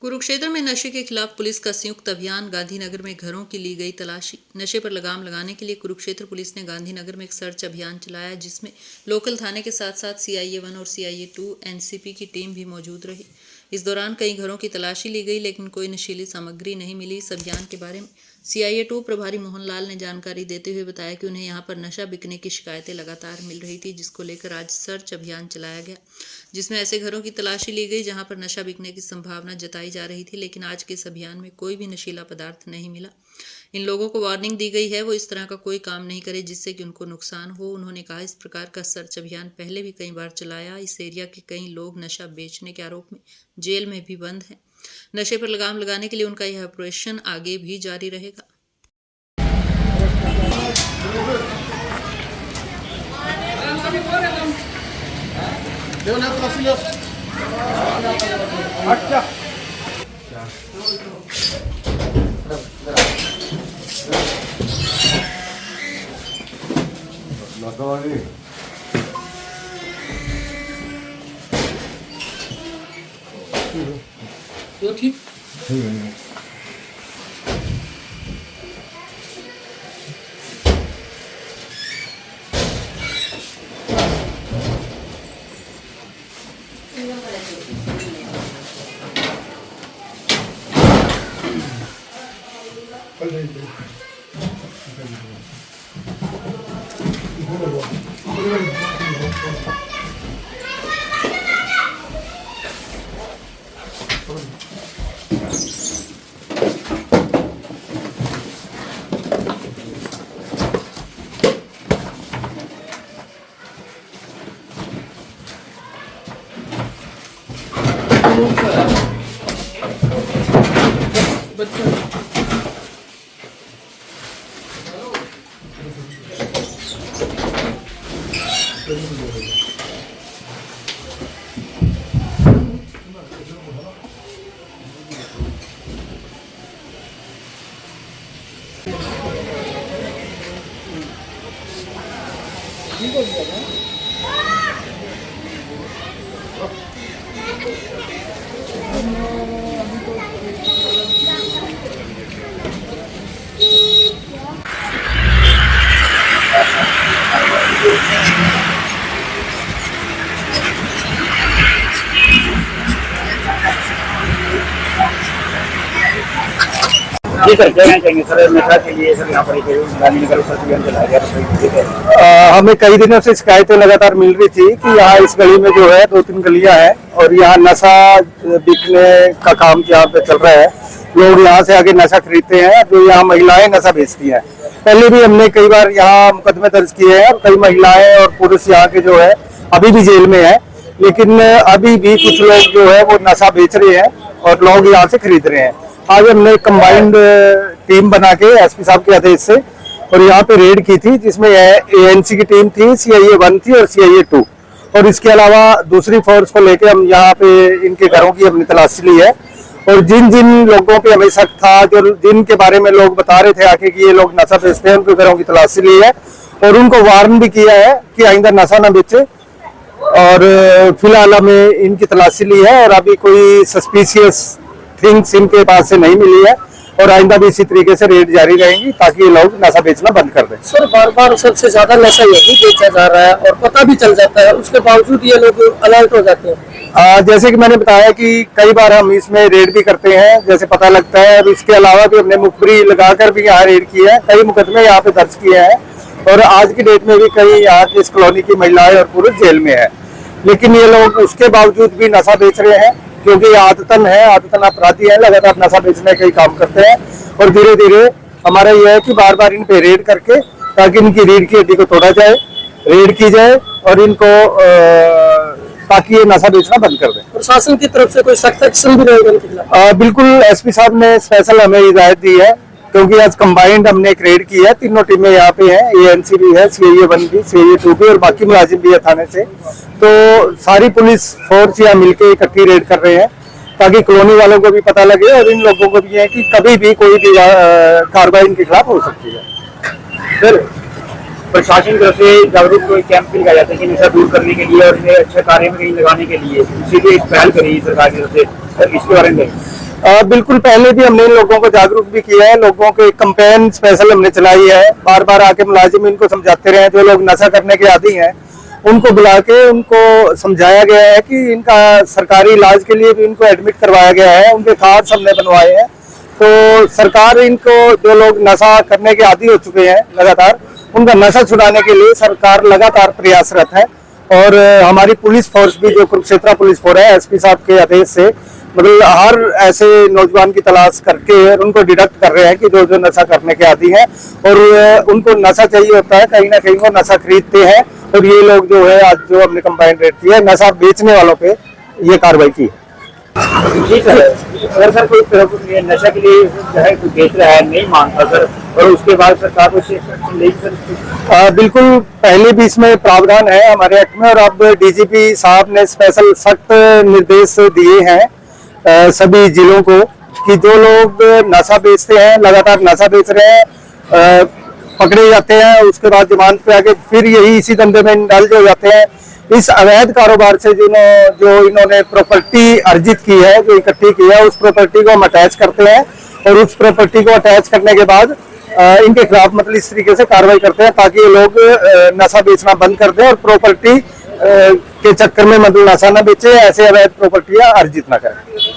कुरुक्षेत्र में नशे के खिलाफ पुलिस का संयुक्त अभियान। गांधीनगर में घरों की ली गई तलाशी। नशे पर लगाम लगाने के लिए कुरुक्षेत्र पुलिस ने गांधीनगर में एक सर्च अभियान चलाया, जिसमें लोकल थाने के साथ साथ CIA 1 और CIA 2 NCP की टीम भी मौजूद रही। इस दौरान कई घरों की तलाशी ली गई, लेकिन कोई नशीली सामग्री नहीं मिली। इस अभियान के बारे में CIA 2 प्रभारी मोहनलाल ने जानकारी देते हुए बताया कि उन्हें यहां पर नशा बिकने की शिकायतें लगातार मिल रही थी, जिसको लेकर आज सर्च अभियान चलाया गया, जिसमें ऐसे घरों की तलाशी ली गई जहां पर नशा बिकने की संभावना जताई जा रही थी। लेकिन आज के इस अभियान में कोई भी नशीला पदार्थ नहीं मिला। इन लोगों को वार्निंग दी गई है वो इस तरह का कोई काम नहीं करे जिससे कि उनको नुकसान हो। उन्होंने कहा, इस प्रकार का सर्च अभियान पहले भी कई बार चलाया। इस एरिया के कई लोग नशा बेचने के आरोप में जेल में भी बंद हैं। नशे पर लगाम लगाने के लिए उनका यह ऑपरेशन आगे भी जारी रहेगा। तो ठीक है। जी सर, क्या कहना चाहेंगे सर? नशा के लिए सर यहाँ पर गांधीनगर सर्च अभियान चलाया गया। हमें कई दिनों से शिकायतें लगातार मिल रही थी कि यहाँ इस गली में जो है 2-3 गलियां हैं और यहाँ नशा बिकने का काम यहाँ पे चल रहा है। लोग यहाँ से आगे नशा खरीदते हैं, जो यहाँ महिलाएं नशा बेचती हैं। पहले भी हमने कई बार यहाँ मुकदमे दर्ज किए हैं और कई महिलाएं और पुरुष यहाँ के जो है अभी भी जेल में है, लेकिन अभी भी कुछ लोग जो है वो नशा बेच रहे हैं और लोग यहाँ से खरीद रहे हैं। आज हमने कंबाइंड टीम बना के SP साहब के आदेश से और यहाँ पे रेड की थी, जिसमें ANC की टीम थी, CIA 1 थी और CIA 2, और इसके अलावा दूसरी फोर्स को लेके हम यहाँ पे इनके घरों की हमने तलाशी ली है। और जिन जिन लोगों पे हमें शक था, जो जिनके बारे में लोग बता रहे थे आके कि ये लोग नशा बेचते हैं, उनके घरों की तलाशी ली है और उनको वार्न भी किया है कि आइंदा नशा न बेचे। और फिलहाल हमें इनकी तलाशी ली है और अभी कोई सस्पिशियस थिंग्स इनके पास से नहीं मिली है और आइंदा भी इसी तरीके से रेड जारी रहेंगी ताकि ये लोग नशा बेचना बंद कर दें। सर, बार बार सबसे ज्यादा नशा यही बेचा जा रहा है और पता भी चल जाता है, उसके बावजूद ये लोग अलर्ट हो जाते हैं। जैसे कि मैंने बताया कि कई बार हम इसमें रेड भी करते हैं, जैसे पता लगता है। और इसके अलावा भी हमने मुखबिरी लगाकर भी यहाँ रेड किया है, कई मुकदमे यहाँ पे दर्ज किए हैं और आज की डेट में भी कई यहाँ की इस कॉलोनी की महिलाएं और पुरुष जेल में है। लेकिन ये लोग उसके बावजूद भी नशा बेच रहे हैं, क्योंकि आदतन अपराधी है, लगातार नशा बेचने का ही काम करते हैं। और धीरे धीरे हमारा यह है कि बार बार इन पे रेड करके ताकि इनकी रीढ़ की हड्डी को तोड़ा जाए, रेड की जाए और इनको ताकि ये नशा बेचना बंद कर दें। प्रशासन की तरफ से कोई सख्त एक्शन भी रहेगा इनके खिलाफ? बिल्कुल, SP साहब ने स्पेशल हमें हिदायत दी है, क्योंकि आज कंबाइंड हमने एक रेड की है। तीनों टीमें यहाँ पे हैं, ANC भी है, CIA 1 भी, CIA 2 भी और बाकी मुलाजिम भी है थाने से। तो सारी पुलिस फोर्स यहाँ मिलकर इकट्ठी रेड कर रहे हैं ताकि कॉलोनी वालों को भी पता लगे और इन लोगों को भी है कि कभी भी कोई भी कार्रवाई इनके खिलाफ हो सकती है। सर, प्रशासन की तरफ से जागरूक कैंप भी लगाया जाता है कि नशा दूर करने के लिए और इन्हें अच्छे कार्य में कहीं लगाने के लिए, इसी पे एक पहल करी सरकार की तरफ से, इसके बारे में बिल्कुल, पहले भी हमने इन लोगों को जागरूक भी किया है। लोगों के कैंपेन स्पेशल हमने चलाई है। बार बार आके मुलाजिम इनको समझाते रहे हैं। जो लोग नशा करने के आदी हैं उनको बुला के उनको समझाया गया है कि इनका सरकारी इलाज के लिए भी इनको एडमिट करवाया गया है। उनके कार्ड हमने बनवाए हैं। तो सरकार इनको, जो लोग नशा करने के आदी हो चुके हैं लगातार, उनका नशा छुड़ाने के लिए सरकार लगातार प्रयासरत है। और हमारी पुलिस फोर्स भी, जो कुरुक्षेत्र पुलिस फोर्स है, एसपी साहब के आदेश से मतलब हर ऐसे नौजवान की तलाश करके और उनको डिडक्ट कर रहे हैं कि जो जो नशा करने के आदी हैं और उनको नशा चाहिए होता है, कहीं ना कहीं वो नशा खरीदते हैं। और ये लोग जो है, आज जो हमने कंबाइंड रेड की है, नशा बेचने वालों पे ये कार्रवाई की। जी सर, अगर सर कोई नशा के लिए जो है कोई बेच रहा है, नहीं मानता सर, और उसके बाद सरकार को एक्शन लेगी सर? बिल्कुल, पहले भी इसमें प्रावधान है हमारे एक्ट में। और अब डीजीपी साहब ने स्पेशल सख्त निर्देश दिए हैं सभी जिलों को कि जो लोग नशा बेचते हैं, लगातार नशा बेच रहे हैं, पकड़े जाते हैं, उसके बाद जमानत पे आके फिर यही इसी धंधे में इंडल्ज हो जाते हैं। इस अवैध कारोबार से जो इन्होंने प्रॉपर्टी अर्जित की है, जो इकट्ठी की है, उस प्रॉपर्टी को हम अटैच करते हैं। और उस प्रॉपर्टी को अटैच करने के बाद इनके खिलाफ मतलब इस तरीके से कार्रवाई करते हैं ताकि ये लोग नशा बेचना बंद कर दें और प्रॉपर्टी के चक्कर में मतलब नशा न बेचे, ऐसे अवैध प्रॉपर्टियां अर्जित न करें।